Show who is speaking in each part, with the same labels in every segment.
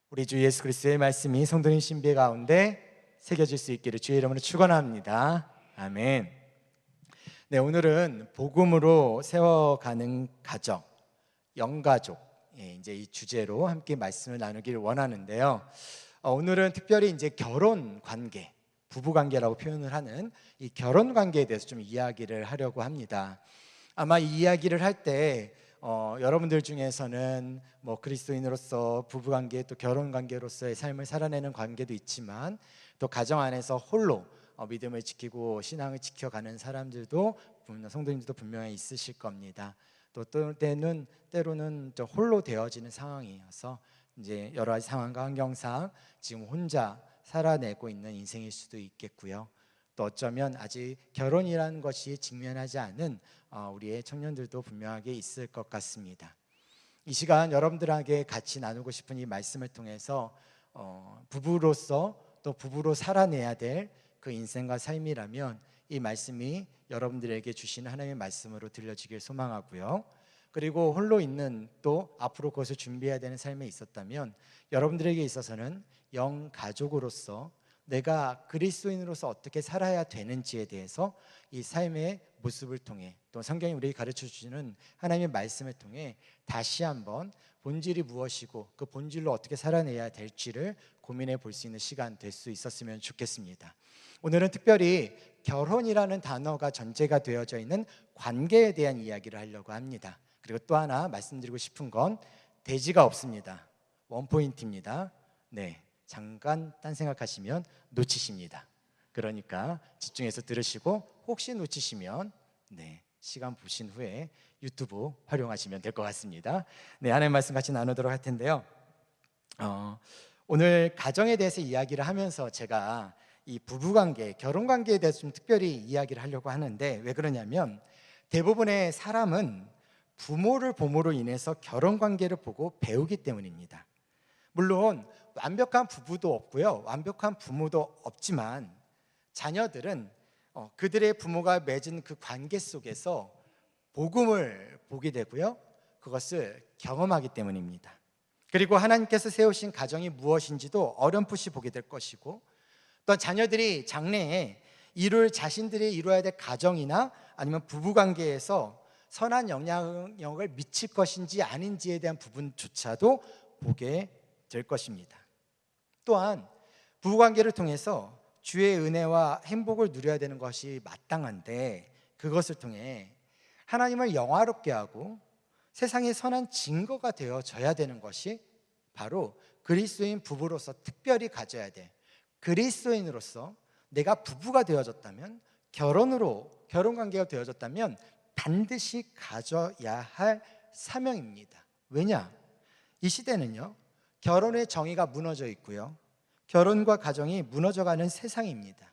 Speaker 1: 우리 주 예수 그리스도의 말씀이 성도님 신비 가운데 새겨질 수 있기를 주의 이름으로 축원합니다. 아멘. 네, 오늘은 복음으로 세워가는 가정, 영가족, 이제 이 주제로 함께 말씀을 나누기를 원하는데요. 오늘은 특별히 이제 결혼 관계, 부부 관계라고 표현을 하는 이 결혼 관계에 대해서 좀 이야기를 하려고 합니다. 아마 이 이야기를 할 때 여러분들 중에서는 뭐 그리스도인으로서 부부관계 또 결혼관계로서의 삶을 살아내는 관계도 있지만 또 가정 안에서 홀로 믿음을 지키고 신앙을 지켜가는 사람들도 성도님들도 분명히 있으실 겁니다. 또 때로는 좀 홀로 되어지는 상황이어서 이제 여러 가지 상황과 환경상 지금 혼자 살아내고 있는 인생일 수도 있겠고요. 또 어쩌면 아직 결혼이라는 것이 직면하지 않은 우리의 청년들도 분명하게 있을 것 같습니다. 이 시간 여러분들에게 같이 나누고 싶은 이 말씀을 통해서 부부로서 또 부부로 살아내야 될 그 인생과 삶이라면 이 말씀이 여러분들에게 주시는 하나님의 말씀으로 들려지길 소망하고요. 그리고 홀로 있는 또 앞으로 그것을 준비해야 되는 삶에 있었다면 여러분들에게 있어서는 영가족으로서 내가 그리스도인으로서 어떻게 살아야 되는지에 대해서 이 삶의 모습을 통해 또 성경이 우리에게 가르쳐 주시는 하나님의 말씀을 통해 다시 한번 본질이 무엇이고 그 본질로 어떻게 살아내야 될지를 고민해 볼 수 있는 시간 될 수 있었으면 좋겠습니다. 오늘은 특별히 결혼이라는 단어가 전제가 되어져 있는 관계에 대한 이야기를 하려고 합니다. 그리고 또 하나 말씀드리고 싶은 건 대지가 없습니다. 원포인트입니다. 네. 잠깐 딴 생각하시면 놓치십니다. 그러니까 집중해서 들으시고 혹시 놓치시면 시간 보신 후에 유튜브 활용하시면 될 것 같습니다. 하나님 말씀 같이 나누도록 할 텐데요. 오늘 가정에 대해서 이야기를 하면서 제가 이 부부관계, 결혼관계에 대해서 좀 특별히 이야기를 하려고 하는데 왜 그러냐면 대부분의 사람은 부모를 봄으로 인해서 결혼관계를 보고 배우기 때문입니다. 물론 완벽한 부부도 없고요, 완벽한 부모도 없지만 자녀들은 그들의 부모가 맺은 그 관계 속에서 복음을 보게 되고요, 그것을 경험하기 때문입니다. 그리고 하나님께서 세우신 가정이 무엇인지도 어렴풋이 보게 될 것이고, 또 자녀들이 장래에 자신들이 이루어야 될 가정이나 아니면 부부관계에서 선한 영향력을 미칠 것인지 아닌지에 대한 부분조차도 보게 될 것입니다. 또한 부부관계를 통해서 주의 은혜와 행복을 누려야 되는 것이 마땅한데 그것을 통해 하나님을 영화롭게 하고 세상에 선한 증거가 되어져야 되는 것이 바로 그리스도인 부부로서 특별히 가져야 될, 그리스도인으로서 내가 부부가 되어졌다면, 결혼관계가 되어졌다면 반드시 가져야 할 사명입니다. 왜냐? 이 시대는요, 결혼의 정의가 무너져 있고요, 결혼과 가정이 무너져가는 세상입니다.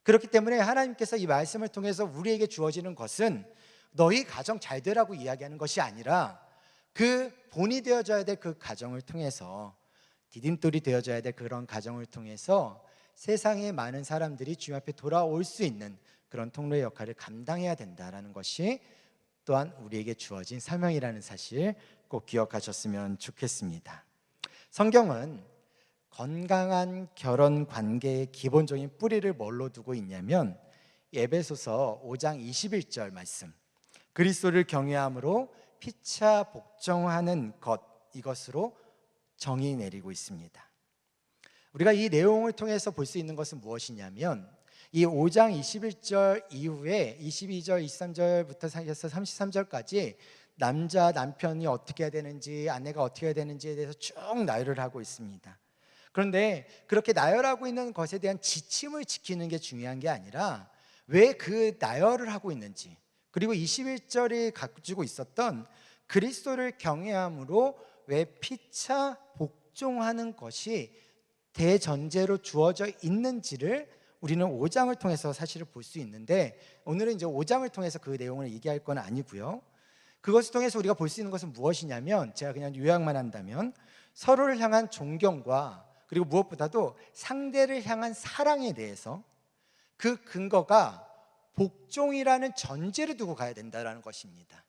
Speaker 1: 그렇기 때문에 하나님께서 이 말씀을 통해서 우리에게 주어지는 것은 너희 가정 잘 되라고 이야기하는 것이 아니라 그 본이 되어져야 될 그 가정을 통해서, 디딤돌이 되어져야 될 그런 가정을 통해서 세상의 많은 사람들이 주님 앞에 돌아올 수 있는 그런 통로의 역할을 감당해야 된다는 것이 또한 우리에게 주어진 사명이라는 사실 꼭 기억하셨으면 좋겠습니다. 성경은 건강한 결혼 관계의 기본적인 뿌리를 뭘로 두고 있냐면 에베소서 5장 21절 말씀, 그리스도를 경외함으로 피차 복종하는 것, 이것으로 정의 내리고 있습니다. 우리가 이 내용을 통해서 볼 수 있는 것은 무엇이냐면 이 5장 21절 이후에 22절, 23절부터 해서 33절까지 남편이 어떻게 해야 되는지, 아내가 어떻게 해야 되는지에 대해서 쭉 나열을 하고 있습니다. 그런데 그렇게 나열하고 있는 것에 대한 지침을 지키는 게 중요한 게 아니라 왜 그 나열을 하고 있는지, 그리고 21절이 가지고 있었던 그리스도를 경외함으로 왜 피차 복종하는 것이 대전제로 주어져 있는지를 우리는 5장을 통해서 사실을 볼 수 있는데, 오늘은 이제 5장을 통해서 그 내용을 얘기할 건 아니고요, 그것을 통해서 우리가 볼 수 있는 것은 무엇이냐면, 제가 그냥 요약만 한다면 서로를 향한 존경과 그리고 무엇보다도 상대를 향한 사랑에 대해서 그 근거가 복종이라는 전제를 두고 가야 된다는 것입니다.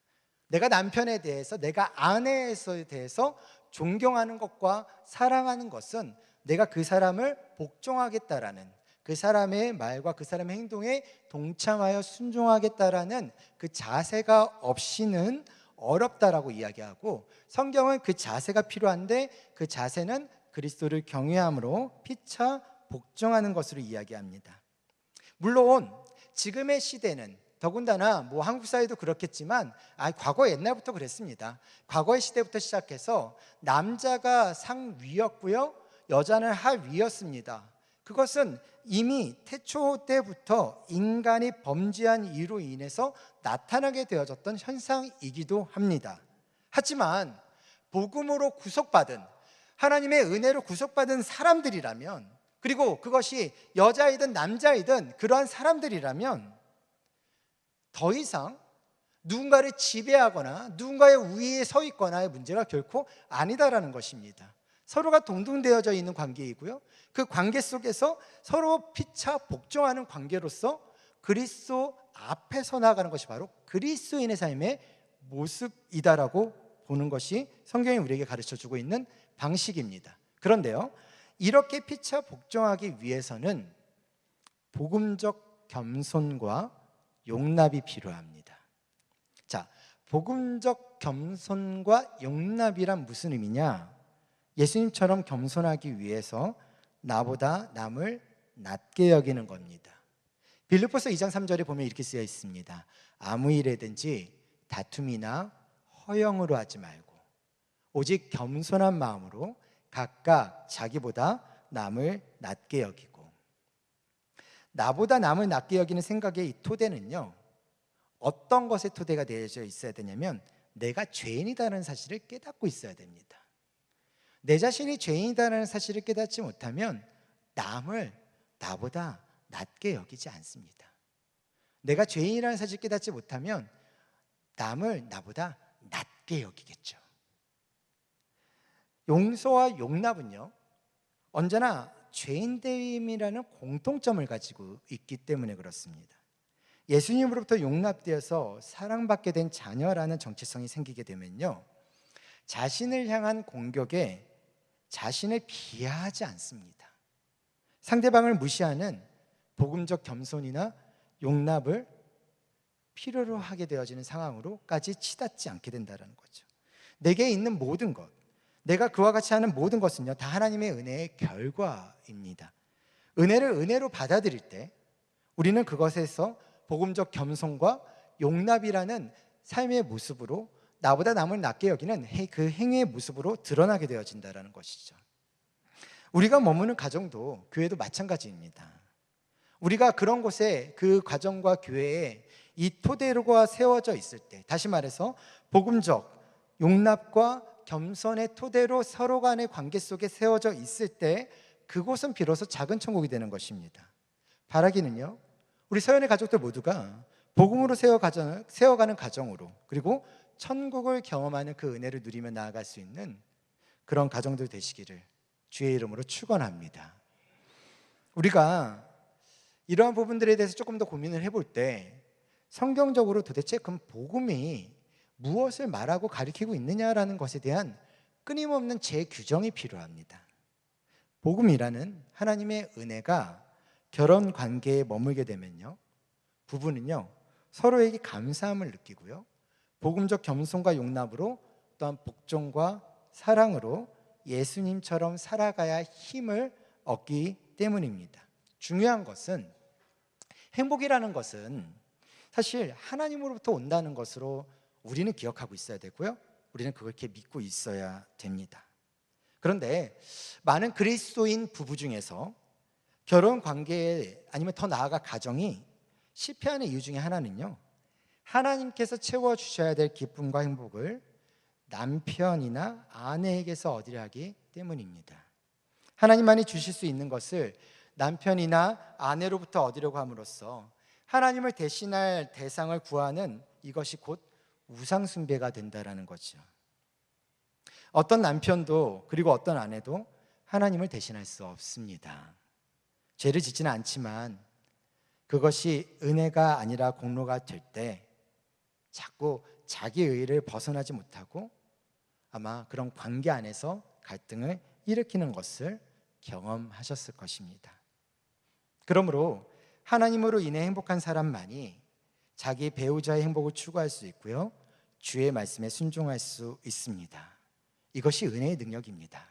Speaker 1: 내가 남편에 대해서, 내가 아내에 대해서 존경하는 것과 사랑하는 것은 내가 그 사람을 복종하겠다라는, 그 사람의 말과 그 사람의 행동에 동참하여 순종하겠다라는 그 자세가 없이는 어렵다라고 이야기하고, 성경은 그 자세가 필요한데 그 자세는 그리스도를 경외함으로 피차 복종하는 것으로 이야기합니다. 물론 지금의 시대는 더군다나 한국 사회도 그렇겠지만 과거 옛날부터 그랬습니다. 과거의 시대부터 시작해서 남자가 상위였고요, 여자는 하위였습니다. 그것은 이미 태초 때부터 인간이 범죄한 이로 인해서 나타나게 되어졌던 현상이기도 합니다. 하지만 복음으로 구속받은, 하나님의 은혜로 구속받은 사람들이라면, 그리고 그것이 여자이든 남자이든 그러한 사람들이라면 더 이상 누군가를 지배하거나 누군가의 우위에 서 있거나의 문제가 결코 아니다라는 것입니다. 서로가 동등되어져 있는 관계이고요, 그 관계 속에서 서로 피차 복종하는 관계로서 그리스도 앞에서 나아가는 것이 바로 그리스도인의 삶의 모습이다라고 보는 것이 성경이 우리에게 가르쳐주고 있는 방식입니다. 그런데요, 이렇게 피차 복종하기 위해서는 복음적 겸손과 용납이 필요합니다. 자, 복음적 겸손과 용납이란 무슨 의미냐? 예수님처럼 겸손하기 위해서 나보다 남을 낮게 여기는 겁니다. 빌립보서 2장 3절에 보면 이렇게 쓰여 있습니다. 아무 일에든지 다툼이나 허영으로 하지 말고 오직 겸손한 마음으로 각각 자기보다 남을 낮게 여기고. 나보다 남을 낮게 여기는 생각의 이 토대는요, 어떤 것의 토대가 되어져 있어야 되냐면 내가 죄인이다라는 사실을 깨닫고 있어야 됩니다. 내 자신이 죄인이다라는 사실을 깨닫지 못하면 남을 나보다 낮게 여기지 않습니다. 내가 죄인이라는 사실을 깨닫지 못하면 남을 나보다 낮게 여기겠죠. 용서와 용납은요, 언제나 죄인됨이라는 공통점을 가지고 있기 때문에 그렇습니다. 예수님으로부터 용납되어서 사랑받게 된 자녀라는 정체성이 생기게 되면요, 자신을 향한 공격에 자신을 비하하지 않습니다. 상대방을 무시하는 복음적 겸손이나 용납을 필요로 하게 되어지는 상황으로까지 치닫지 않게 된다는 거죠. 내게 있는 모든 것, 내가 그와 같이 하는 모든 것은요, 다 하나님의 은혜의 결과입니다. 은혜를 은혜로 받아들일 때 우리는 그것에서 복음적 겸손과 용납이라는 삶의 모습으로 나보다 남을 낮게 여기는 그 행위의 모습으로 드러나게 되어진다는 것이죠. 우리가 머무는 가정도, 교회도 마찬가지입니다. 우리가 그런 곳에, 그 가정과 교회에 이 토대가 세워져 있을 때, 다시 말해서 복음적 용납과 겸손의 토대로 서로 간의 관계 속에 세워져 있을 때 그곳은 비로소 작은 천국이 되는 것입니다. 바라기는요, 우리 서연의 가족들 모두가 복음으로 세워가는 가정으로, 그리고 천국을 경험하는 그 은혜를 누리며 나아갈 수 있는 그런 가정들 되시기를 주의 이름으로 축원합니다. 우리가 이러한 부분들에 대해서 조금 더 고민을 해볼 때 성경적으로 도대체 그럼 복음이 무엇을 말하고 가리키고 있느냐라는 것에 대한 끊임없는 재규정이 필요합니다. 복음이라는 하나님의 은혜가 결혼 관계에 머물게 되면요, 부부는요 서로에게 감사함을 느끼고요, 복음적 겸손과 용납으로 또한 복종과 사랑으로 예수님처럼 살아가야 힘을 얻기 때문입니다. 중요한 것은, 행복이라는 것은 사실 하나님으로부터 온다는 것으로 우리는 기억하고 있어야 되고요, 우리는 그걸 이렇게 믿고 있어야 됩니다. 그런데 많은 그리스도인 부부 중에서 결혼 관계에, 아니면 더 나아가 가정이 실패하는 이유 중에 하나는요, 하나님께서 채워주셔야 될 기쁨과 행복을 남편이나 아내에게서 얻으려 하기 때문입니다. 하나님만이 주실 수 있는 것을 남편이나 아내로부터 얻으려고 함으로써 하나님을 대신할 대상을 구하는 이것이 곧 우상숭배가 된다라는 거죠. 어떤 남편도, 그리고 어떤 아내도 하나님을 대신할 수 없습니다. 죄를 짓지는 않지만 그것이 은혜가 아니라 공로가 될 때 자꾸 자기 의의를 벗어나지 못하고 아마 그런 관계 안에서 갈등을 일으키는 것을 경험하셨을 것입니다. 그러므로 하나님으로 인해 행복한 사람만이 자기 배우자의 행복을 추구할 수 있고요, 주의 말씀에 순종할 수 있습니다. 이것이 은혜의 능력입니다.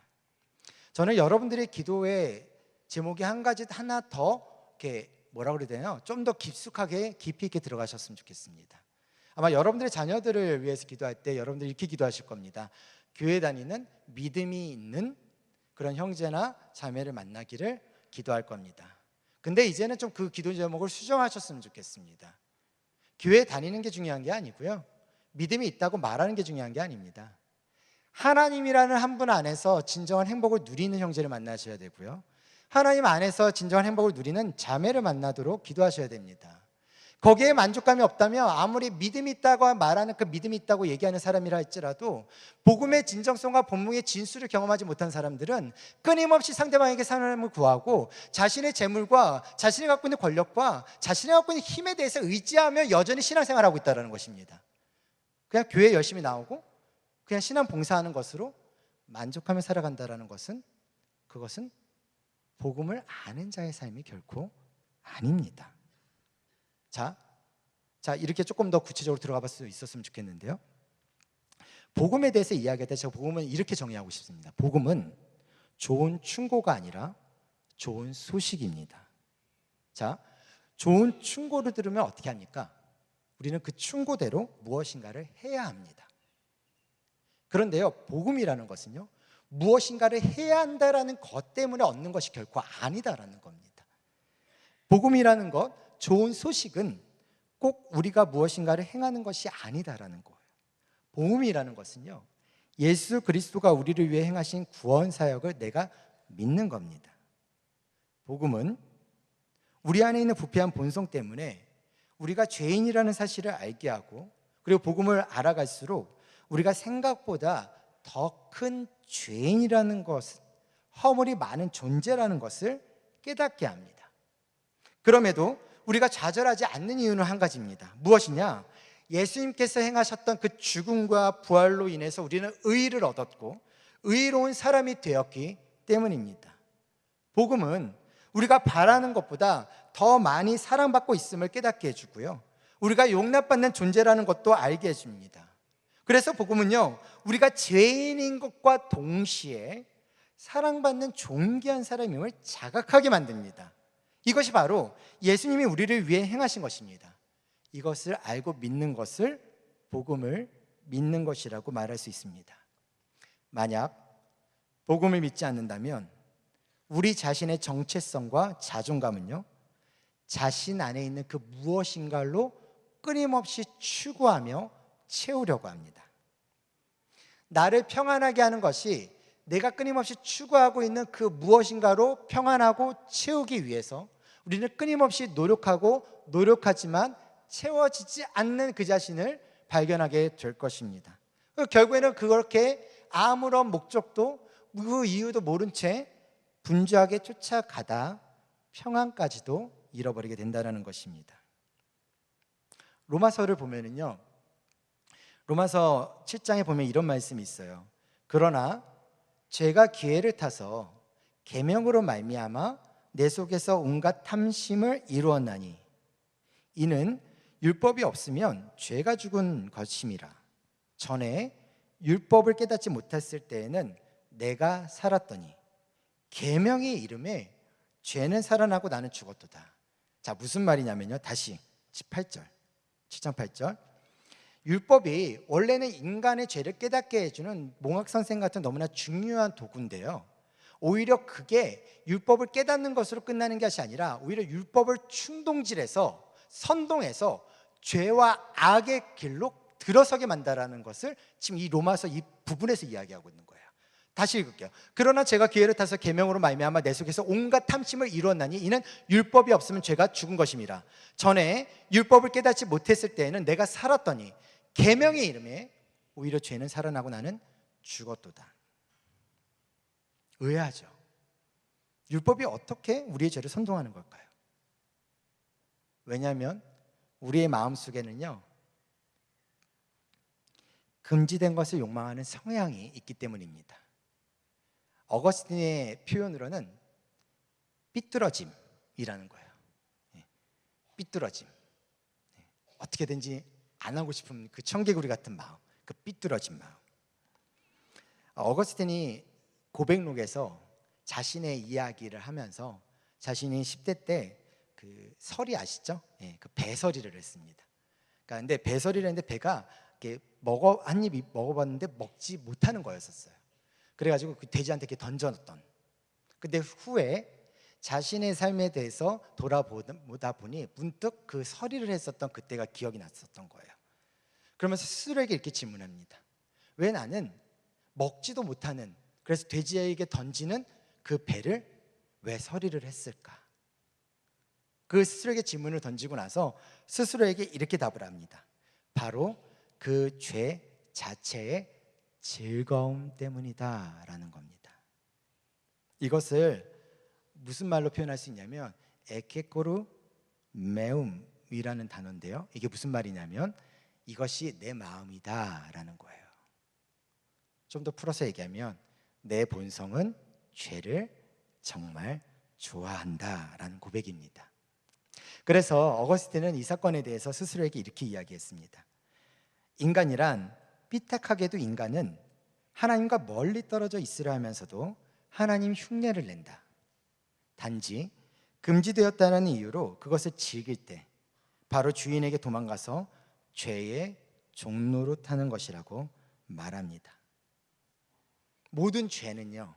Speaker 1: 저는 여러분들의 기도의 제목이 한 가지 하나 더 이렇게 뭐라 그래야 되나요? 좀 더 깊숙하게 깊이 있게 들어가셨으면 좋겠습니다. 아마 여러분들의 자녀들을 위해서 기도할 때 여러분들이 이렇게 기도하실 겁니다. 교회 다니는 믿음이 있는 그런 형제나 자매를 만나기를 기도할 겁니다. 근데 이제는 좀 그 기도 제목을 수정하셨으면 좋겠습니다. 교회 다니는 게 중요한 게 아니고요, 믿음이 있다고 말하는 게 중요한 게 아닙니다. 하나님이라는 한 분 안에서 진정한 행복을 누리는 형제를 만나셔야 되고요, 하나님 안에서 진정한 행복을 누리는 자매를 만나도록 기도하셔야 됩니다. 거기에 만족감이 없다면 아무리 믿음이 있다고 말하는 그 믿음이 있다고 얘기하는 사람이라 할지라도 복음의 진정성과 본문의 진수를 경험하지 못한 사람들은 끊임없이 상대방에게 사람을 구하고 자신의 재물과 자신이 갖고 있는 권력과 자신이 갖고 있는 힘에 대해서 의지하며 여전히 신앙생활하고 있다는 것입니다. 그냥 교회 열심히 나오고 그냥 신앙 봉사하는 것으로 만족하며 살아간다는 것은, 그것은 복음을 아는 자의 삶이 결코 아닙니다. 자, 이렇게 조금 더 구체적으로 들어가 볼 수 있었으면 좋겠는데요, 복음에 대해서 이야기할 때 제가 복음은 이렇게 정의하고 싶습니다. 복음은 좋은 충고가 아니라 좋은 소식입니다. 자, 좋은 충고를 들으면 어떻게 합니까? 우리는 그 충고대로 무엇인가를 해야 합니다. 그런데요, 복음이라는 것은요, 무엇인가를 해야 한다라는 것 때문에 얻는 것이 결코 아니다라는 겁니다. 복음이라는 것, 좋은 소식은 꼭 우리가 무엇인가를 행하는 것이 아니다라는 거예요. 복음이라는 것은요, 예수 그리스도가 우리를 위해 행하신 구원 사역을 내가 믿는 겁니다. 복음은 우리 안에 있는 부패한 본성 때문에 우리가 죄인이라는 사실을 알게 하고, 그리고 복음을 알아갈수록 우리가 생각보다 더 큰 죄인이라는 것, 허물이 많은 존재라는 것을 깨닫게 합니다. 그럼에도 우리가 좌절하지 않는 이유는 한 가지입니다. 무엇이냐? 예수님께서 행하셨던 그 죽음과 부활로 인해서 우리는 의를 얻었고 의로운 사람이 되었기 때문입니다. 복음은 우리가 바라는 것보다 더 많이 사랑받고 있음을 깨닫게 해주고요, 우리가 용납받는 존재라는 것도 알게 해줍니다. 그래서 복음은요, 우리가 죄인인 것과 동시에 사랑받는 존귀한 사람임을 자각하게 만듭니다. 이것이 바로 예수님이 우리를 위해 행하신 것입니다. 이것을 알고 믿는 것을 복음을 믿는 것이라고 말할 수 있습니다. 만약 복음을 믿지 않는다면 우리 자신의 정체성과 자존감은요, 자신 안에 있는 그 무엇인가로 끊임없이 추구하며 채우려고 합니다. 나를 평안하게 하는 것이 내가 끊임없이 추구하고 있는 그 무엇인가로 평안하고 채우기 위해서 우리는 끊임없이 노력하지만 채워지지 않는 그 자신을 발견하게 될 것입니다. 결국에는 그렇게 아무런 목적도 그 이유도 모른 채 분주하게 쫓아가다 평안까지도 잃어버리게 된다는 것입니다. 로마서를 보면은요, 로마서 7장에 보면 이런 말씀이 있어요. 그러나 죄가 기회를 타서 계명으로 말미암아 내 속에서 온갖 탐심을 이루었나니 이는 율법이 없으면 죄가 죽은 것임이라. 전에 율법을 깨닫지 못했을 때에는 내가 살았더니 계명의 이름에 죄는 살아나고 나는 죽었도다. 자, 무슨 말이냐면요, 다시 7장 8절. 율법이 원래는 인간의 죄를 깨닫게 해주는 몽학선생 같은 너무나 중요한 도구인데요, 오히려 그게 율법을 깨닫는 것으로 끝나는 것이 아니라 오히려 율법을 충동질해서 선동해서 죄와 악의 길로 들어서게 만다라는 것을 지금 이 로마서 이 부분에서 이야기하고 있는 거예요. 다시 읽을게요. 그러나 제가 기회를 타서 계명으로 말미암아 내 속에서 온갖 탐심을 이루었나니 이는 율법이 없으면 죄가 죽은 것임이라. 전에 율법을 깨닫지 못했을 때에는 내가 살았더니 계명의 이름에 오히려 죄는 살아나고 나는 죽었도다. 의아하죠. 율법이 어떻게 우리의 죄를 선동하는 걸까요? 왜냐하면 우리의 마음속에는요, 금지된 것을 욕망하는 성향이 있기 때문입니다. 어거스틴의 표현으로는 삐뚤어짐이라는 거예요. 삐뚤어짐. 어떻게든지 안 하고 싶은 그 청개구리 같은 마음, 그 삐뚤어진 마음. 어거스틴이 고백록에서 자신의 이야기를 하면서 자신이 10대 때 그 서리 아시죠? 그 배서리를 했습니다. 그러니까 근데 배서리를 했는데 배가 이렇게 한 입 먹어봤는데 먹지 못하는 거였었어요. 그래가지고 그 돼지한테 이렇게 던져놨던. 근데 후에 자신의 삶에 대해서 돌아보다 보니 문득 그 서리를 했었던 그때가 기억이 났었던 거예요. 그러면서 스스로에게 이렇게 질문합니다. 왜 나는 먹지도 못하는, 그래서 돼지에게 던지는 그 배를 왜 서리를 했을까? 그 스스로에게 질문을 던지고 나서 스스로에게 이렇게 답을 합니다. 바로 그 죄 자체의 즐거움 때문이다 라는 겁니다. 이것을 무슨 말로 표현할 수 있냐면 에케코르 메움이라는 단어인데요, 이게 무슨 말이냐면 이것이 내 마음이다 라는 거예요. 좀 더 풀어서 얘기하면 내 본성은 죄를 정말 좋아한다 라는 고백입니다. 그래서 어거스틴은 이 사건에 대해서 스스로에게 이렇게 이야기했습니다. 인간이란, 삐딱하게도 인간은 하나님과 멀리 떨어져 있으려 하면서도 하나님 흉내를 낸다. 단지 금지되었다는 이유로 그것을 즐길 때 바로 주인에게 도망가서 죄의 종로로 타는 것이라고 말합니다. 모든 죄는요,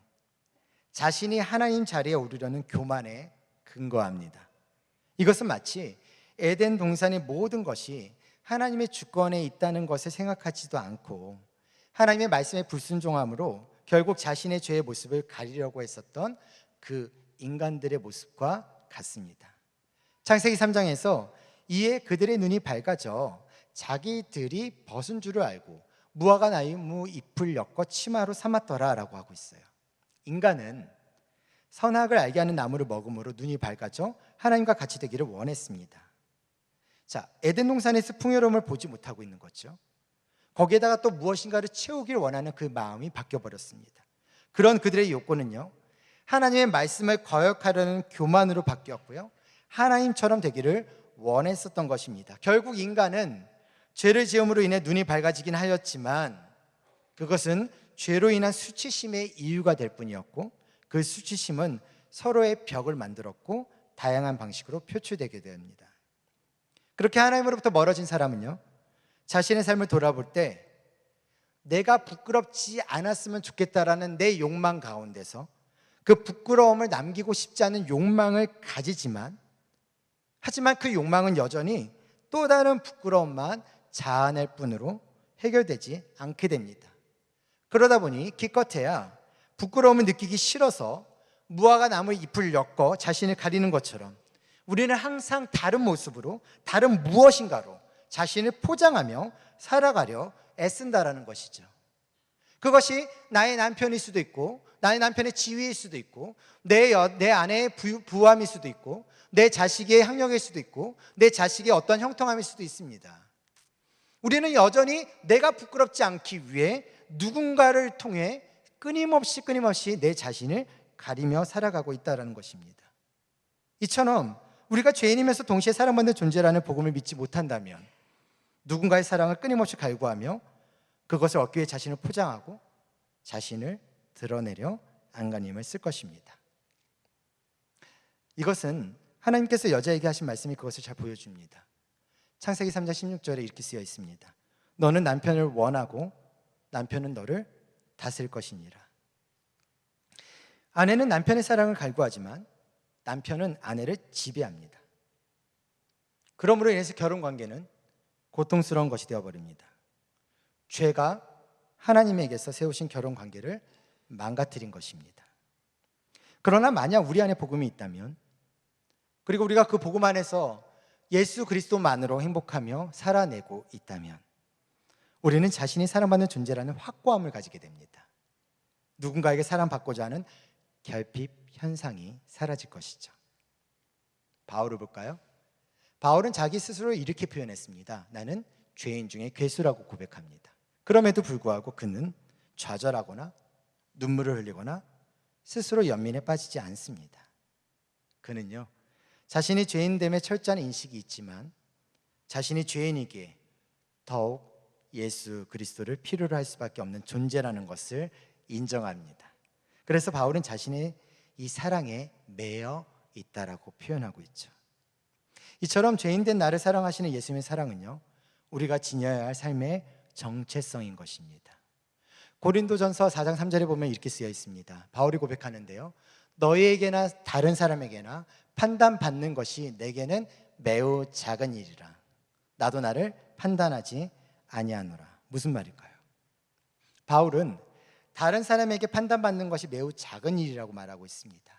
Speaker 1: 자신이 하나님 자리에 오르려는 교만에 근거합니다. 이것은 마치 에덴 동산의 모든 것이 하나님의 주권에 있다는 것을 생각하지도 않고 하나님의 말씀에 불순종함으로 결국 자신의 죄의 모습을 가리려고 했었던 그 인간들의 모습과 같습니다. 창세기 3장에서 이에 그들의 눈이 밝아져 자기들이 벗은 줄을 알고 무화과 나무 잎을 엮어 치마로 삼았더라 라고 하고 있어요. 인간은 선악을 알게 하는 나무를 먹음으로 눈이 밝아져 하나님과 같이 되기를 원했습니다. 자, 에덴 동산에서 풍요로움을 보지 못하고 있는 거죠. 거기에다가 또 무엇인가를 채우길 원하는 그 마음이 바뀌어버렸습니다. 그런 그들의 욕구는요, 하나님의 말씀을 거역하려는 교만으로 바뀌었고요, 하나님처럼 되기를 원했었던 것입니다. 결국 인간은 죄를 지음으로 인해 눈이 밝아지긴 하였지만 그것은 죄로 인한 수치심의 이유가 될 뿐이었고, 그 수치심은 서로의 벽을 만들었고 다양한 방식으로 표출되게 됩니다. 그렇게 하나님으로부터 멀어진 사람은요, 자신의 삶을 돌아볼 때 내가 부끄럽지 않았으면 좋겠다라는 내 욕망 가운데서 그 부끄러움을 남기고 싶지 않은 욕망을 가지지만, 하지만 그 욕망은 여전히 또 다른 부끄러움만 자아낼 뿐으로 해결되지 않게 됩니다. 그러다 보니 기껏해야 부끄러움을 느끼기 싫어서 무화과 나무 잎을 엮어 자신을 가리는 것처럼 우리는 항상 다른 모습으로, 다른 무엇인가로 자신을 포장하며 살아가려 애쓴다라는 것이죠. 그것이 나의 남편일 수도 있고, 나의 남편의 지위일 수도 있고, 내 아내의 부함일 수도 있고, 내 자식의 학력일 수도 있고, 내 자식의 어떤 형통함일 수도 있습니다. 우리는 여전히 내가 부끄럽지 않기 위해 누군가를 통해 끊임없이 내 자신을 가리며 살아가고 있다는 것입니다. 이처럼 우리가 죄인이면서 동시에 사랑받는 존재라는 복음을 믿지 못한다면 누군가의 사랑을 끊임없이 갈구하며 그것을 얻기 위해 자신을 포장하고 자신을 드러내려 안간힘을 쓸 것입니다. 이것은 하나님께서 여자에게 하신 말씀이 그것을 잘 보여줍니다. 창세기 3장 16절에 이렇게 쓰여 있습니다. 너는 남편을 원하고 남편은 너를 다스릴 것이니라. 아내는 남편의 사랑을 갈구하지만 남편은 아내를 지배합니다. 그러므로 인해서 결혼관계는 고통스러운 것이 되어버립니다. 죄가 하나님에게서 세우신 결혼관계를 망가뜨린 것입니다. 그러나 만약 우리 안에 복음이 있다면, 그리고 우리가 그 복음 안에서 예수 그리스도만으로 행복하며 살아내고 있다면 우리는 자신이 사랑받는 존재라는 확고함을 가지게 됩니다. 누군가에게 사랑받고자 하는 결핍 현상이 사라질 것이죠. 바울을 볼까요? 바울은 자기 스스로 이렇게 표현했습니다. 나는 죄인 중에 괴수라고 고백합니다. 그럼에도 불구하고 그는 좌절하거나 눈물을 흘리거나 스스로 연민에 빠지지 않습니다. 그는요, 자신이 죄인됨의 철저한 인식이 있지만 자신이 죄인이기에 더욱 예수 그리스도를 필요로 할 수밖에 없는 존재라는 것을 인정합니다. 그래서 바울은 자신의 이 사랑에 매여 있다라고 표현하고 있죠. 이처럼 죄인된 나를 사랑하시는 예수님의 사랑은요, 우리가 지녀야 할 삶의 정체성인 것입니다. 고린도전서 4장 3절에 보면 이렇게 쓰여 있습니다. 바울이 고백하는데요, 너희에게나 다른 사람에게나 판단받는 것이 내게는 매우 작은 일이라. 나도 나를 판단하지 아니하노라. 무슨 말일까요? 바울은 다른 사람에게 판단받는 것이 매우 작은 일이라고 말하고 있습니다.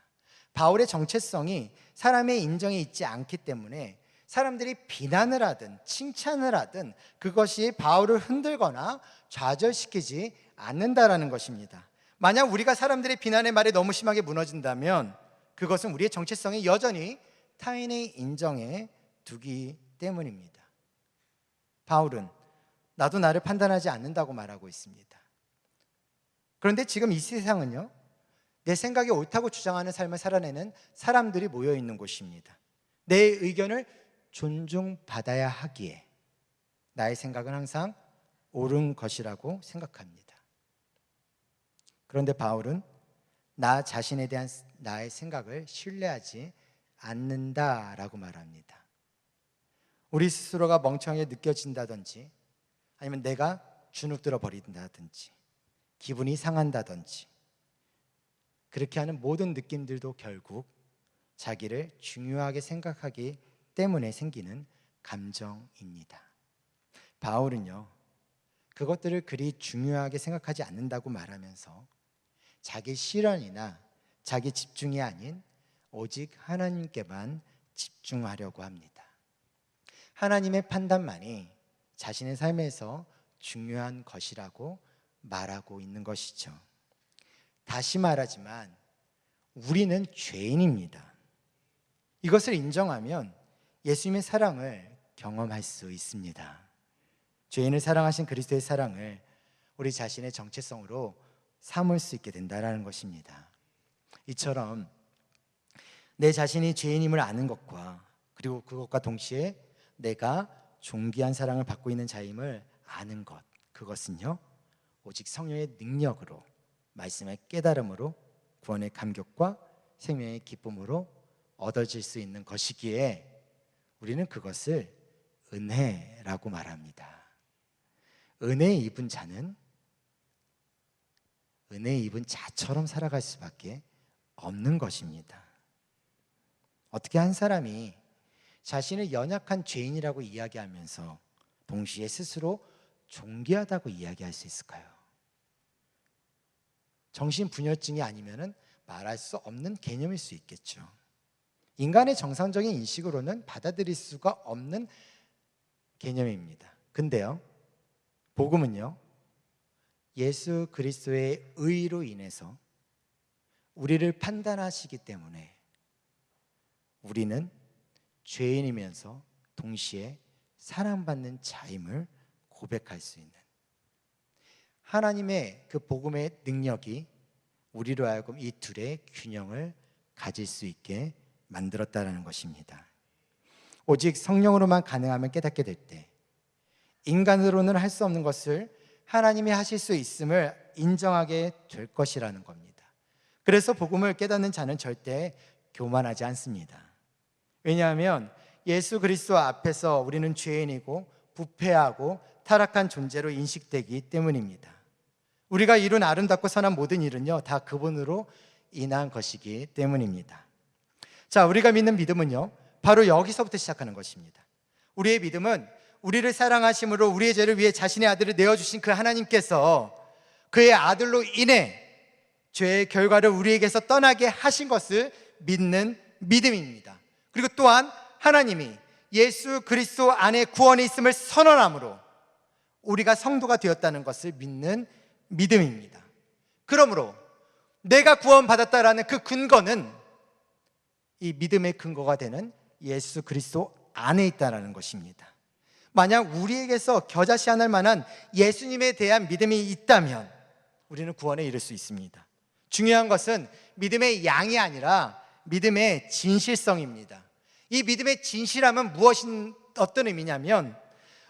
Speaker 1: 바울의 정체성이 사람의 인정에 있지 않기 때문에 사람들이 비난을 하든 칭찬을 하든 그것이 바울을 흔들거나 좌절시키지 않는다라는 것입니다. 만약 우리가 사람들의 비난의 말에 너무 심하게 무너진다면 그것은 우리의 정체성이 여전히 타인의 인정에 두기 때문입니다. 바울은 나도 나를 판단하지 않는다고 말하고 있습니다. 그런데 지금 이 세상은요, 내 생각이 옳다고 주장하는 삶을 살아내는 사람들이 모여 있는 곳입니다. 내 의견을 존중받아야 하기에 나의 생각은 항상 옳은 것이라고 생각합니다. 그런데 바울은 나 자신에 대한 나의 생각을 신뢰하지 않는다라고 말합니다. 우리 스스로가 멍청하게 느껴진다든지 아니면 내가 주눅들어 버린다든지 기분이 상한다든지 그렇게 하는 모든 느낌들도 결국 자기를 중요하게 생각하기 때문에 생기는 감정입니다. 바울은요, 그것들을 그리 중요하게 생각하지 않는다고 말하면서 자기 실현이나 자기 집중이 아닌 오직 하나님께만 집중하려고 합니다. 하나님의 판단만이 자신의 삶에서 중요한 것이라고 말하고 있는 것이죠. 다시 말하지만 우리는 죄인입니다. 이것을 인정하면 예수님의 사랑을 경험할 수 있습니다. 죄인을 사랑하신 그리스도의 사랑을 우리 자신의 정체성으로 삼을 수 있게 된다는 것입니다. 이처럼 내 자신이 죄인임을 아는 것과 그리고 그것과 동시에 내가 존귀한 사랑을 받고 있는 자임을 아는 것, 그것은요 오직 성령의 능력으로, 말씀의 깨달음으로, 구원의 감격과 생명의 기쁨으로 얻어질 수 있는 것이기에 우리는 그것을 은혜라고 말합니다. 은혜 입은 자는 은혜 입은 자처럼 살아갈 수밖에 없는 것입니다. 어떻게 한 사람이 자신을 연약한 죄인이라고 이야기하면서 동시에 스스로 존귀하다고 이야기할 수 있을까요? 정신분열증이 아니면 말할 수 없는 개념일 수 있겠죠. 인간의 정상적인 인식으로는 받아들일 수가 없는 개념입니다. 근데요, 복음은요, 예수 그리스도의 의로 인해서 우리를 판단하시기 때문에 우리는 죄인이면서 동시에 사랑받는 자임을 고백할 수 있는 하나님의 그 복음의 능력이 우리로 하여금 이 둘의 균형을 가질 수 있게 만들었다는 것입니다. 오직 성령으로만 가능하면 깨닫게 될 때 인간으로는 할 수 없는 것을 하나님이 하실 수 있음을 인정하게 될 것이라는 겁니다. 그래서 복음을 깨닫는 자는 절대 교만하지 않습니다. 왜냐하면 예수 그리스도 앞에서 우리는 죄인이고 부패하고 타락한 존재로 인식되기 때문입니다. 우리가 이룬 아름답고 선한 모든 일은요 다 그분으로 인한 것이기 때문입니다. 자, 우리가 믿는 믿음은요 바로 여기서부터 시작하는 것입니다. 우리의 믿음은 우리를 사랑하심으로 우리의 죄를 위해 자신의 아들을 내어주신 그 하나님께서 그의 아들로 인해 죄의 결과를 우리에게서 떠나게 하신 것을 믿는 믿음입니다. 그리고 또한 하나님이 예수 그리스도 안에 구원이 있음을 선언함으로 우리가 성도가 되었다는 것을 믿는 믿음입니다. 그러므로 내가 구원받았다라는 그 근거는 이 믿음의 근거가 되는 예수 그리스도 안에 있다는 것입니다. 만약 우리에게서 겨자씨 하나를 만한 예수님에 대한 믿음이 있다면 우리는 구원에 이를 수 있습니다. 중요한 것은 믿음의 양이 아니라 믿음의 진실성입니다. 이 믿음의 진실함은 어떤 의미냐면,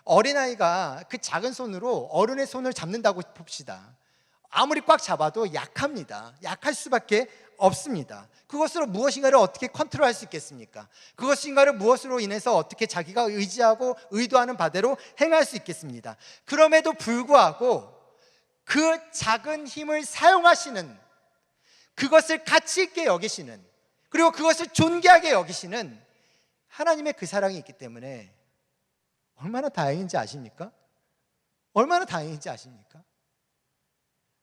Speaker 1: 어린아이가 그 작은 손으로 어른의 손을 잡는다고 봅시다. 아무리 꽉 잡아도 약합니다. 약할 수밖에 없습니다. 그것으로 무엇인가를 어떻게 컨트롤할 수 있겠습니까? 그것인가를 무엇으로 인해서 어떻게 자기가 의지하고 의도하는 바대로 행할 수 있겠습니다. 그럼에도 불구하고 그 작은 힘을 사용하시는, 그것을 가치 있게 여기시는, 그리고 그것을 존귀하게 여기시는 하나님의 그 사랑이 있기 때문에 얼마나 다행인지 아십니까? 얼마나 다행인지 아십니까?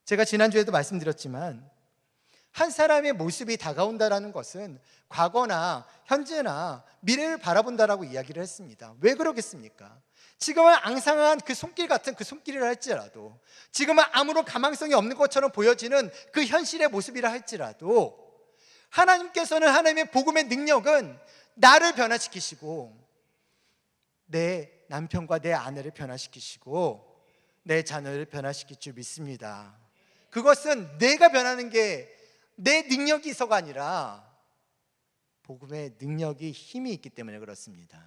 Speaker 1: 제가 지난주에도 말씀드렸지만, 한 사람의 모습이 다가온다라는 것은 과거나 현재나 미래를 바라본다라고 이야기를 했습니다. 왜 그러겠습니까? 지금은 앙상한 그 손길 같은 그 손길이라 할지라도, 지금은 아무런 가망성이 없는 것처럼 보여지는 그 현실의 모습이라 할지라도, 하나님께서는, 하나님의 복음의 능력은 나를 변화시키시고 내 남편과 내 아내를 변화시키시고 내 자녀를 변화시킬 줄 믿습니다. 그것은 내가 변하는 게 내 능력이 있어가 아니라 복음의 능력이, 힘이 있기 때문에 그렇습니다.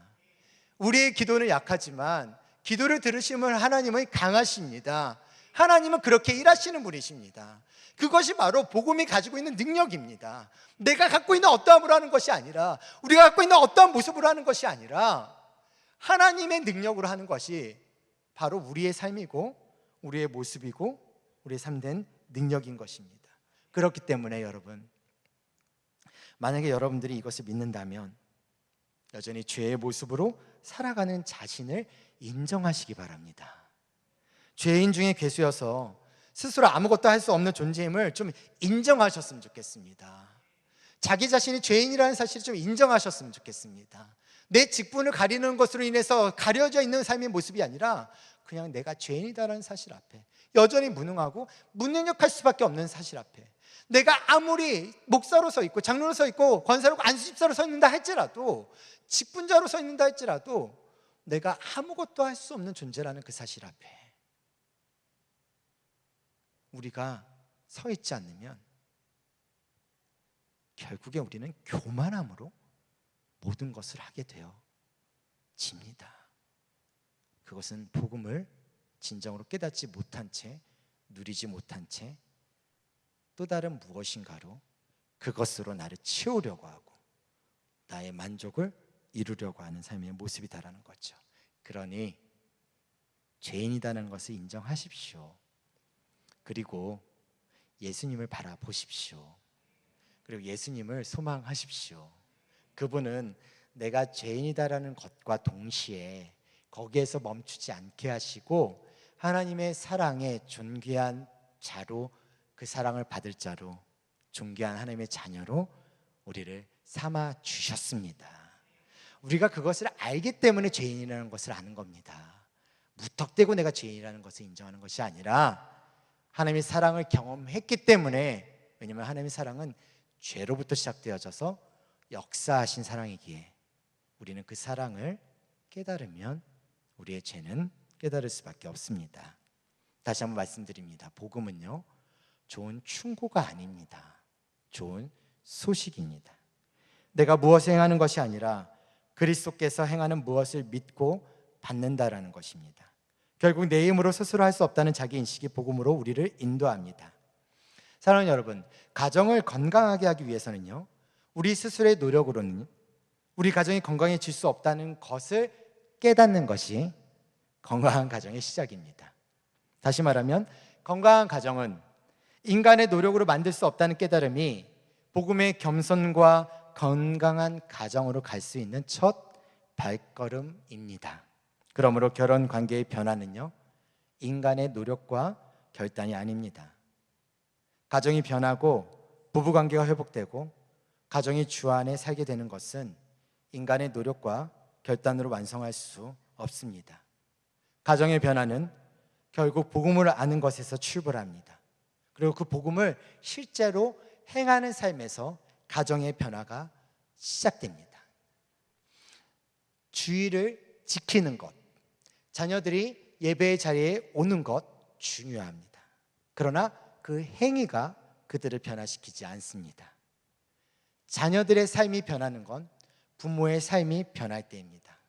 Speaker 1: 우리의 기도는 약하지만 기도를 들으시면 하나님은 강하십니다. 하나님은 그렇게 일하시는 분이십니다. 그것이 바로 복음이 가지고 있는 능력입니다. 내가 갖고 있는 어떠함으로 하는 것이 아니라, 우리가 갖고 있는 어떠한 모습으로 하는 것이 아니라 하나님의 능력으로 하는 것이 바로 우리의 삶이고 우리의 모습이고 우리의 삶된 능력인 것입니다. 그렇기 때문에 여러분, 만약에 여러분들이 이것을 믿는다면 여전히 죄의 모습으로 살아가는 자신을 인정하시기 바랍니다. 죄인 중에 괴수여서 스스로 아무것도 할 수 없는 존재임을 좀 인정하셨으면 좋겠습니다. 자기 자신이 죄인이라는 사실을 좀 인정하셨으면 좋겠습니다. 내 직분을 가리는 것으로 인해서 가려져 있는 삶의 모습이 아니라 그냥 내가 죄인이다라는 사실 앞에 여전히 무능하고 무능력할 수밖에 없는 사실 앞에, 내가 아무리 목사로 서 있고 장로로 서 있고 권사로 안수집사로 서 있는다 할지라도, 직분자로 서 있는다 할지라도 내가 아무것도 할 수 없는 존재라는 그 사실 앞에 우리가 서 있지 않으면 결국에 우리는 교만함으로 모든 것을 하게 되어집니다. 그것은 복음을 진정으로 깨닫지 못한 채, 누리지 못한 채 또 다른 무엇인가로, 그것으로 나를 채우려고 하고 나의 만족을 이루려고 하는 삶의 모습이다라는 거죠. 그러니 죄인이라는 것을 인정하십시오. 그리고 예수님을 바라보십시오. 그리고 예수님을 소망하십시오. 그분은 내가 죄인이다라는 것과 동시에 거기에서 멈추지 않게 하시고 하나님의 사랑의 존귀한 자로, 그 사랑을 받을 자로, 존귀한 하나님의 자녀로 우리를 삼아 주셨습니다. 우리가 그것을 알기 때문에 죄인이라는 것을 아는 겁니다. 무턱대고 내가 죄인이라는 것을 인정하는 것이 아니라 하나님의 사랑을 경험했기 때문에, 왜냐하면 하나님의 사랑은 죄로부터 시작되어져서 역사하신 사랑이기에 우리는 그 사랑을 깨달으면 우리의 죄는 깨달을 수밖에 없습니다. 다시 한번 말씀드립니다. 복음은요, 좋은 충고가 아닙니다. 좋은 소식입니다. 내가 무엇을 행하는 것이 아니라 그리스도께서 행하는 무엇을 믿고 받는다라는 것입니다. 결국 내 힘으로 스스로 할 수 없다는 자기 인식이 복음으로 우리를 인도합니다. 사랑하는 여러분, 가정을 건강하게 하기 위해서는요, 우리 스스로의 노력으로는 우리 가정이 건강해질 수 없다는 것을 깨닫는 것이 건강한 가정의 시작입니다. 다시 말하면 건강한 가정은 인간의 노력으로 만들 수 없다는 깨달음이 복음의 겸손과 건강한 가정으로 갈 수 있는 첫 발걸음입니다. 그러므로 결혼 관계의 변화는요, 인간의 노력과 결단이 아닙니다. 가정이 변하고 부부 관계가 회복되고 가정이 주 안에 살게 되는 것은 인간의 노력과 결단으로 완성할 수 없습니다. 가정의 변화는 결국 복음을 아는 것에서 출발합니다. 그리고 그 복음을 실제로 행하는 삶에서 가정의 변화가 시작됩니다. 주의를 지키는 것, 자녀들이 예배의 자리에 오는 것 중요합니다. 그러나 그 행위가 그들을 변화시키지 않습니다. 자녀들의 삶이 변하는 건 부모의 삶이 변할 때입니다.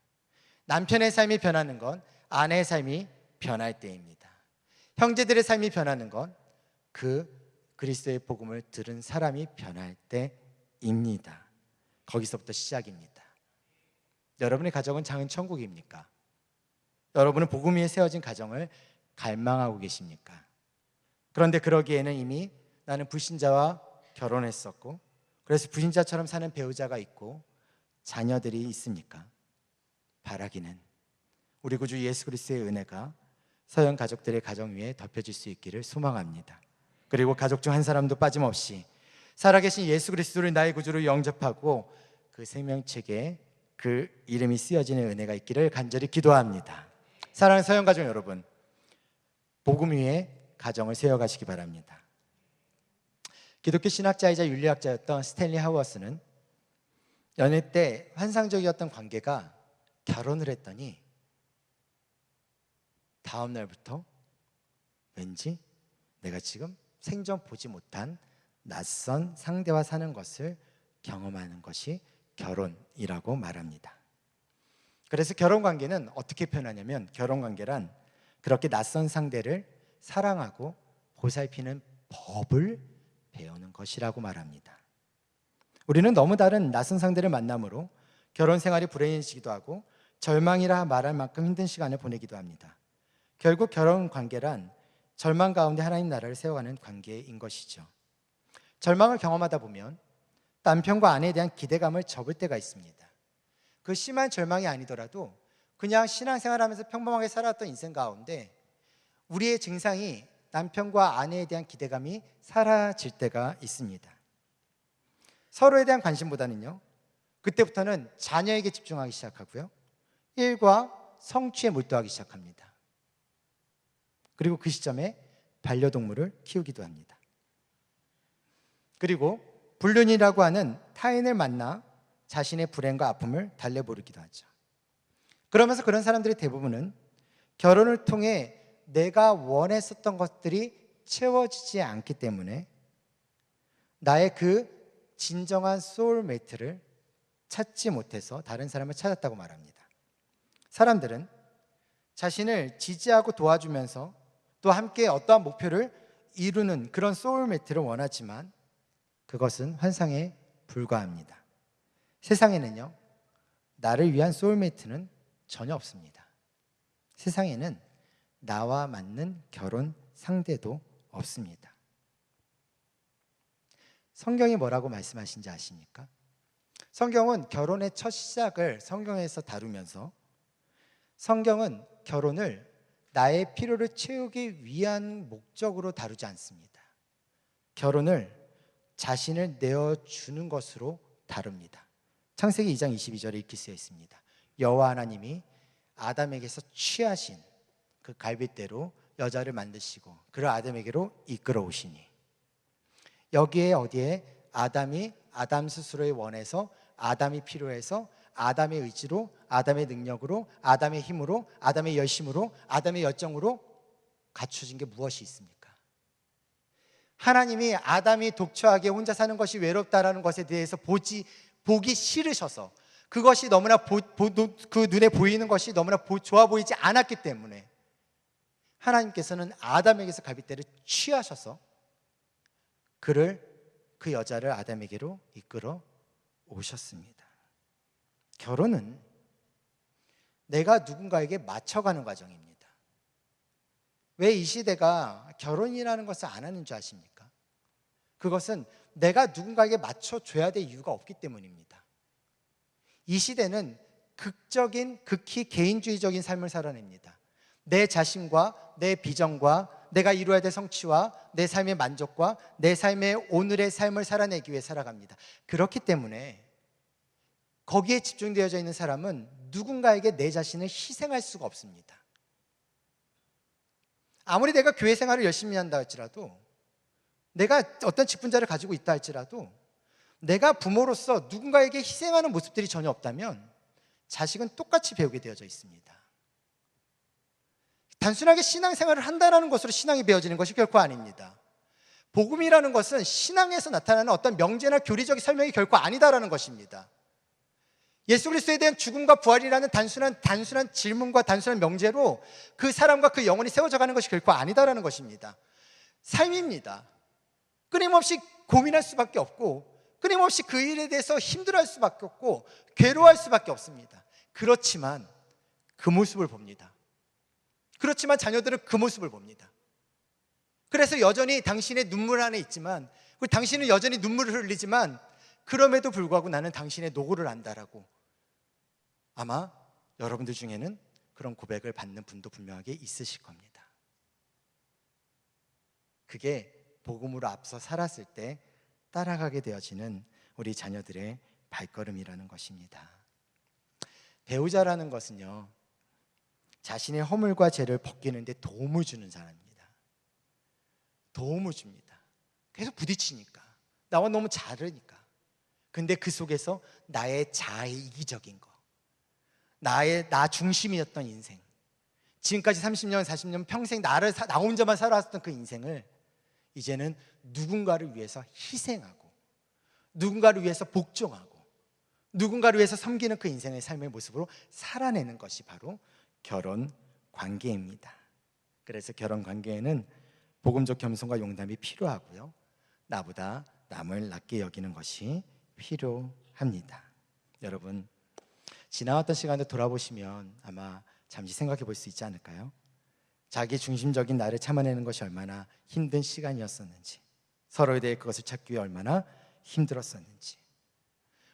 Speaker 1: 남편의 삶이 변하는 건 아내의 삶이 변할 때입니다. 형제들의 삶이 변하는 건 그 그리스도의 복음을 들은 사람이 변할 때입니다. 거기서부터 시작입니다. 여러분의 가정은 작은 천국입니까? 여러분은 복음 위에 세워진 가정을 갈망하고 계십니까? 그런데 그러기에는 이미 나는 불신자와 결혼했었고, 그래서 불신자처럼 사는 배우자가 있고 자녀들이 있습니까? 바라기는 우리 구주 예수 그리스도의 은혜가 서영 가족들의 가정 위에 덮여질 수 있기를 소망합니다. 그리고 가족 중 한 사람도 빠짐없이 살아계신 예수 그리스도를 나의 구주로 영접하고 그 생명책에 그 이름이 쓰여지는 은혜가 있기를 간절히 기도합니다. 사랑하는 서영 가족 여러분, 복음 위에 가정을 세워가시기 바랍니다. 기독교 신학자이자 윤리학자였던 스탠리 하워스는 연애 때 환상적이었던 관계가 결혼을 했더니 다음 날부터 왠지 내가 지금 생전 보지 못한 낯선 상대와 사는 것을 경험하는 것이 결혼이라고 말합니다. 그래서 결혼관계는 어떻게 표현하냐면, 결혼관계란 그렇게 낯선 상대를 사랑하고 보살피는 법을 배우는 것이라고 말합니다. 우리는 너무 다른 낯선 상대를 만남으로 결혼 생활이 불행해지기도 하고 절망이라 말할 만큼 힘든 시간을 보내기도 합니다. 결국 결혼 관계란 절망 가운데 하나님 나라를 세워가는 관계인 것이죠. 절망을 경험하다 보면 남편과 아내에 대한 기대감을 접을 때가 있습니다. 그 심한 절망이 아니더라도 그냥 신앙생활하면서 평범하게 살아왔던 인생 가운데 우리의 증상이 남편과 아내에 대한 기대감이 사라질 때가 있습니다. 서로에 대한 관심보다는요, 그때부터는 자녀에게 집중하기 시작하고요, 일과 성취에 몰두하기 시작합니다. 그리고 그 시점에 반려동물을 키우기도 합니다. 그리고 불륜이라고 하는 타인을 만나 자신의 불행과 아픔을 달래보르기도 하죠. 그러면서 그런 사람들의 대부분은 결혼을 통해 내가 원했었던 것들이 채워지지 않기 때문에 나의 그 진정한 소울메이트를 찾지 못해서 다른 사람을 찾았다고 말합니다. 사람들은 자신을 지지하고 도와주면서 또 함께 어떠한 목표를 이루는 그런 소울메이트를 원하지만 그것은 환상에 불과합니다. 세상에는요, 나를 위한 소울메이트는 전혀 없습니다. 세상에는 나와 맞는 결혼 상대도 없습니다. 성경이 뭐라고 말씀하신지 아십니까? 성경은 결혼의 첫 시작을 성경에서 다루면서 성경은 결혼을 나의 필요를 채우기 위한 목적으로 다루지 않습니다. 결혼을 자신을 내어주는 것으로 다룹니다. 창세기 2장 22절에 이렇게 쓰여 있습니다. 여호와 하나님이 아담에게서 취하신 그 갈빗대로 여자를 만드시고 그를 아담에게로 이끌어 오시니, 여기에 어디에 아담이 아담 스스로의 원해서, 아담이 필요해서, 아담의 의지로, 아담의 능력으로, 아담의 힘으로, 아담의 열심으로, 아담의 열정으로 갖춰진 게 무엇이 있습니까? 하나님이 아담이 독처하게 혼자 사는 것이 외롭다라는 것에 대해서 보기 싫으셔서, 그것이 너무나 그 눈에 보이는 것이 너무나 좋아 보이지 않았기 때문에 하나님께서는 아담에게서 갈빗대를 취하셔서 그 여자를 아담에게로 이끌어 오셨습니다. 결혼은 내가 누군가에게 맞춰가는 과정입니다. 왜 이 시대가 결혼이라는 것을 안 하는 줄 아십니까? 그것은 내가 누군가에게 맞춰줘야 될 이유가 없기 때문입니다. 이 시대는 극히 개인주의적인 삶을 살아냅니다. 내 자신과 내 비전과 내가 이루어야 될 성취와 내 삶의 만족과 내 삶의 오늘의 삶을 살아내기 위해 살아갑니다. 그렇기 때문에 거기에 집중되어져 있는 사람은 누군가에게 내 자신을 희생할 수가 없습니다. 아무리 내가 교회 생활을 열심히 한다 할지라도, 내가 어떤 직분자를 가지고 있다 할지라도, 내가 부모로서 누군가에게 희생하는 모습들이 전혀 없다면 자식은 똑같이 배우게 되어져 있습니다. 단순하게 신앙생활을 한다는 것으로 신앙이 배워지는 것이 결코 아닙니다. 복음이라는 것은 신앙에서 나타나는 어떤 명제나 교리적 설명이 결코 아니다라는 것입니다. 예수 그리스도에 대한 죽음과 부활이라는 단순한 질문과 단순한 명제로 그 사람과 그 영혼이 세워져 가는 것이 결코 아니다라는 것입니다. 삶입니다. 끊임없이 고민할 수밖에 없고, 끊임없이 그 일에 대해서 힘들어할 수밖에 없고, 괴로워할 수밖에 없습니다. 그렇지만 그 모습을 봅니다. 그렇지만 자녀들은 그 모습을 봅니다. 그래서 여전히 당신의 눈물 안에 있지만, 그리고 당신은 여전히 눈물을 흘리지만, 그럼에도 불구하고 나는 당신의 노고를 안다라고, 아마 여러분들 중에는 그런 고백을 받는 분도 분명하게 있으실 겁니다. 그게 복음으로 앞서 살았을 때 따라가게 되어지는 우리 자녀들의 발걸음이라는 것입니다. 배우자라는 것은요, 자신의 허물과 죄를 벗기는데 도움을 주는 사람입니다. 도움을 줍니다. 계속 부딪히니까, 나와 너무 다르니까. 근데 그 속에서 나의 자아의 이기적인 거, 나 중심이었던 인생, 지금까지 30년, 40년 평생 나 혼자만 살아왔던 그 인생을 이제는 누군가를 위해서 희생하고, 누군가를 위해서 복종하고, 누군가를 위해서 섬기는 그 인생의 삶의 모습으로 살아내는 것이 바로 결혼 관계입니다. 그래서 결혼 관계에는 복음적 겸손과 용담이 필요하고요, 나보다 남을 낮게 여기는 것이 필요합니다. 여러분, 지나왔던 시간을 돌아보시면 아마 잠시 생각해 볼 수 있지 않을까요? 자기 중심적인 나를 참아내는 것이 얼마나 힘든 시간이었었는지, 서로에 대해 그것을 찾기 위해 얼마나 힘들었었는지.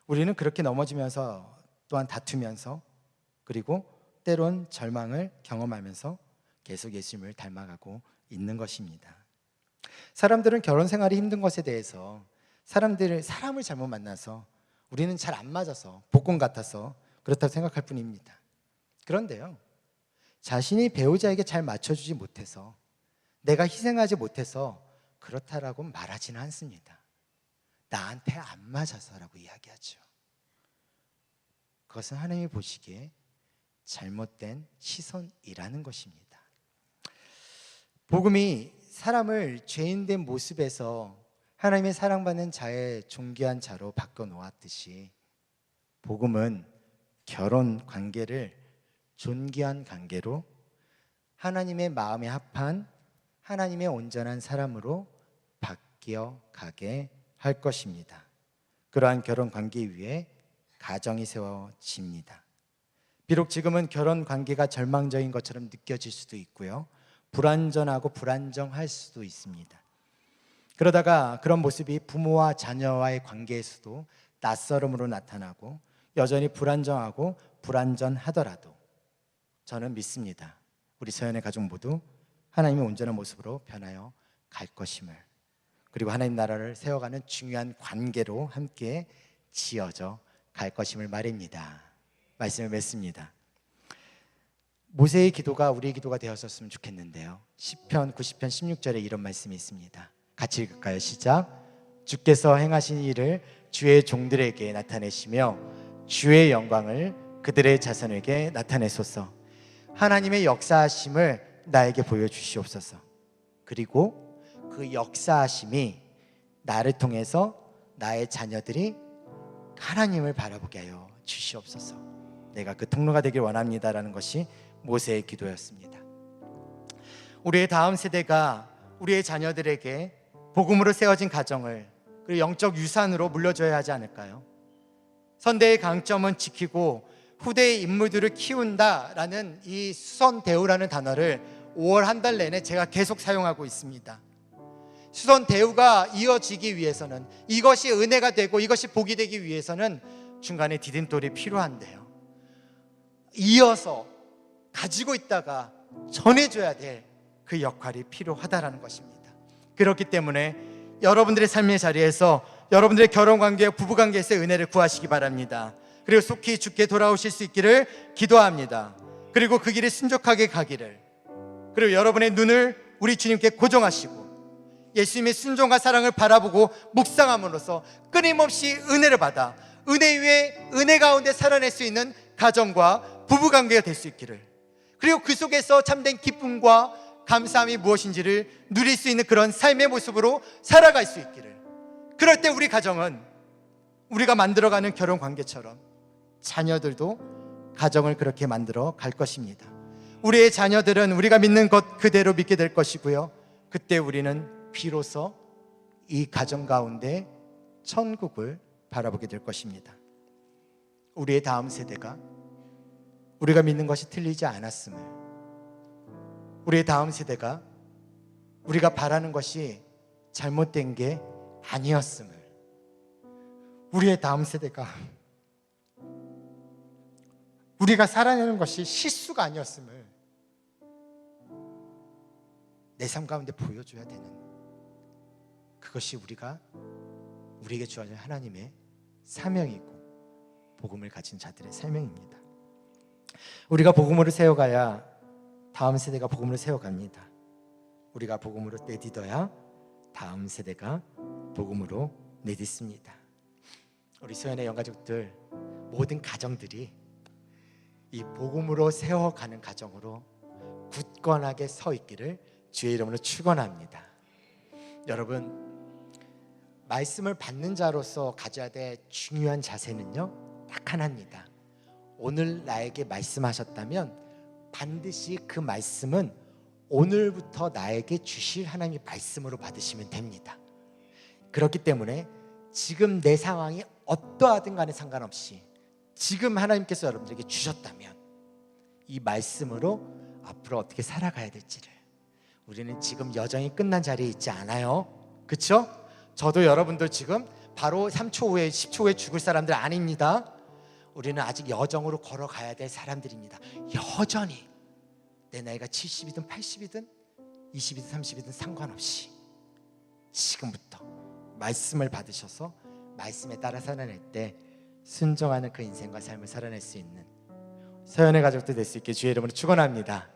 Speaker 1: 우리는 그렇게 넘어지면서, 또한 다투면서, 그리고 때론 절망을 경험하면서 계속 예수님을 닮아가고 있는 것입니다. 사람들은 결혼 생활이 힘든 것에 대해서 사람을 잘못 만나서, 우리는 잘 안 맞아서, 복권 같아서 그렇다고 생각할 뿐입니다. 그런데요, 자신이 배우자에게 잘 맞춰주지 못해서, 내가 희생하지 못해서 그렇다라고 말하지는 않습니다. 나한테 안 맞아서라고 이야기하죠. 그것은 하나님이 보시기에 잘못된 시선이라는 것입니다. 복음이 사람을 죄인된 모습에서 하나님의 사랑받는 자의 존귀한 자로 바꿔놓았듯이, 복음은 결혼 관계를 존귀한 관계로, 하나님의 마음에 합한 하나님의 온전한 사람으로 바뀌어가게 할 것입니다. 그러한 결혼 관계 위에 가정이 세워집니다. 비록 지금은 결혼 관계가 절망적인 것처럼 느껴질 수도 있고요, 불완전하고 불안정할 수도 있습니다. 그러다가 그런 모습이 부모와 자녀와의 관계에서도 낯설음으로 나타나고 여전히 불안정하고 불완전하더라도 저는 믿습니다. 우리 서연의 가족 모두 하나님의 온전한 모습으로 변하여 갈 것임을, 그리고 하나님 나라를 세워가는 중요한 관계로 함께 지어져 갈 것임을 말입니다. 말씀을 맺습니다. 모세의 기도가 우리의 기도가 되었었으면 좋겠는데요, 시편 90편 16절에 이런 말씀이 있습니다. 같이 읽을까요? 시작. 주께서 행하신 일을 주의 종들에게 나타내시며 주의 영광을 그들의 자손에게 나타내소서. 하나님의 역사하심을 나에게 보여주시옵소서. 그리고 그 역사하심이 나를 통해서 나의 자녀들이 하나님을 바라보게 하여 주시옵소서. 내가 그 통로가 되길 원합니다라는 것이 모세의 기도였습니다. 우리의 다음 세대가 우리의 자녀들에게 복음으로 세워진 가정을, 그리고 영적 유산으로 물려줘야 하지 않을까요? 선대의 강점은 지키고 후대의 인물들을 키운다라는 이 수선대우라는 단어를 5월 한 달 내내 제가 계속 사용하고 있습니다. 수선대우가 이어지기 위해서는, 이것이 은혜가 되고 이것이 복이 되기 위해서는 중간에 디딤돌이 필요한데요, 이어서 가지고 있다가 전해줘야 될 그 역할이 필요하다라는 것입니다. 그렇기 때문에 여러분들의 삶의 자리에서 여러분들의 결혼관계, 부부관계에서의 은혜를 구하시기 바랍니다. 그리고 속히 주께 돌아오실 수 있기를 기도합니다. 그리고 그 길에 순종하게 가기를, 그리고 여러분의 눈을 우리 주님께 고정하시고 예수님의 순종과 사랑을 바라보고 묵상함으로써 끊임없이 은혜를 받아 은혜 위에 은혜 가운데 살아낼 수 있는 가정과 부부관계가 될 수 있기를, 그리고 그 속에서 참된 기쁨과 감사함이 무엇인지를 누릴 수 있는 그런 삶의 모습으로 살아갈 수 있기를. 그럴 때 우리 가정은 우리가 만들어가는 결혼 관계처럼 자녀들도 가정을 그렇게 만들어 갈 것입니다. 우리의 자녀들은 우리가 믿는 것 그대로 믿게 될 것이고요, 그때 우리는 비로소 이 가정 가운데 천국을 바라보게 될 것입니다. 우리의 다음 세대가 우리가 믿는 것이 틀리지 않았음을, 우리의 다음 세대가 우리가 바라는 것이 잘못된 게 아니었음을, 우리의 다음 세대가 우리가 살아내는 것이 실수가 아니었음을 내 삶 가운데 보여줘야 되는, 그것이 우리에게 주어진 하나님의 사명이고 복음을 가진 자들의 사명입니다. 우리가 복음으로 세워가야 다음 세대가 복음으로 세워갑니다. 우리가 복음으로 내딛어야 다음 세대가 복음으로 내딛습니다. 우리 소연의 영가족들, 모든 가정들이 이 복음으로 세워가는 가정으로 굳건하게 서 있기를 주의 이름으로 축원합니다. 여러분, 말씀을 받는 자로서 가져야 될 중요한 자세는요, 딱 하나입니다. 오늘 나에게 말씀하셨다면 반드시 그 말씀은 오늘부터 나에게 주실 하나님의 말씀으로 받으시면 됩니다. 그렇기 때문에 지금 내 상황이 어떠하든 간에 상관없이 지금 하나님께서 여러분들에게 주셨다면 이 말씀으로 앞으로 어떻게 살아가야 될지를, 우리는 지금 여정이 끝난 자리에 있지 않아요. 그렇죠? 저도 여러분들 지금 바로 3초 후에 10초 후에 죽을 사람들 아닙니다. 우리는 아직 여정으로 걸어가야 될 사람들입니다. 여전히 내 나이가 70이든 80이든 20이든 30이든 상관없이 지금부터 말씀을 받으셔서 말씀에 따라 살아낼 때 순종하는 그 인생과 삶을 살아낼 수 있는 서연의 가족도 될 수 있게 주의 이름으로 축원합니다.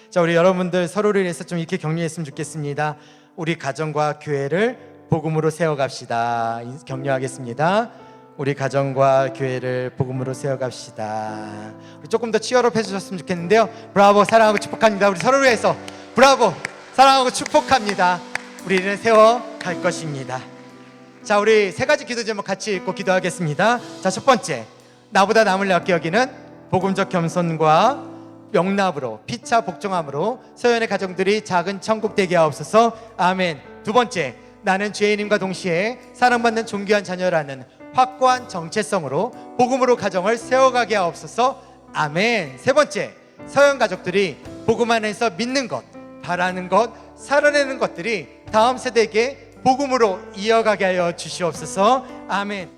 Speaker 1: 자, 우리 여러분들 서로를 위해서 좀 이렇게 격려했으면 좋겠습니다. 우리 가정과 교회를 복음으로 세워갑시다. 격려하겠습니다. 우리 가정과 교회를 복음으로 세워갑시다. 우리 조금 더 치열업 해주셨으면 좋겠는데요. 브라보, 사랑하고 축복합니다. 우리 서로를 위해서 브라보, 사랑하고 축복합니다. 우리는 세워갈 것입니다. 자, 우리 세 가지 기도 제목 같이 읽고 기도하겠습니다. 자, 첫 번째, 나보다 남을 낫게 여기는 복음적 겸손과 명납으로 피차 복종함으로 서연의 가정들이 작은 천국 되게 하옵소서. 아멘. 두 번째, 나는 죄인임과 동시에 사랑받는 존귀한 자녀라는 확고한 정체성으로 복음으로 가정을 세워가게 하옵소서. 아멘. 세 번째, 서연 가족들이 복음 안에서 믿는 것, 바라는 것, 살아내는 것들이 다음 세대에게 복음으로 이어가게 하여 주시옵소서. 아멘.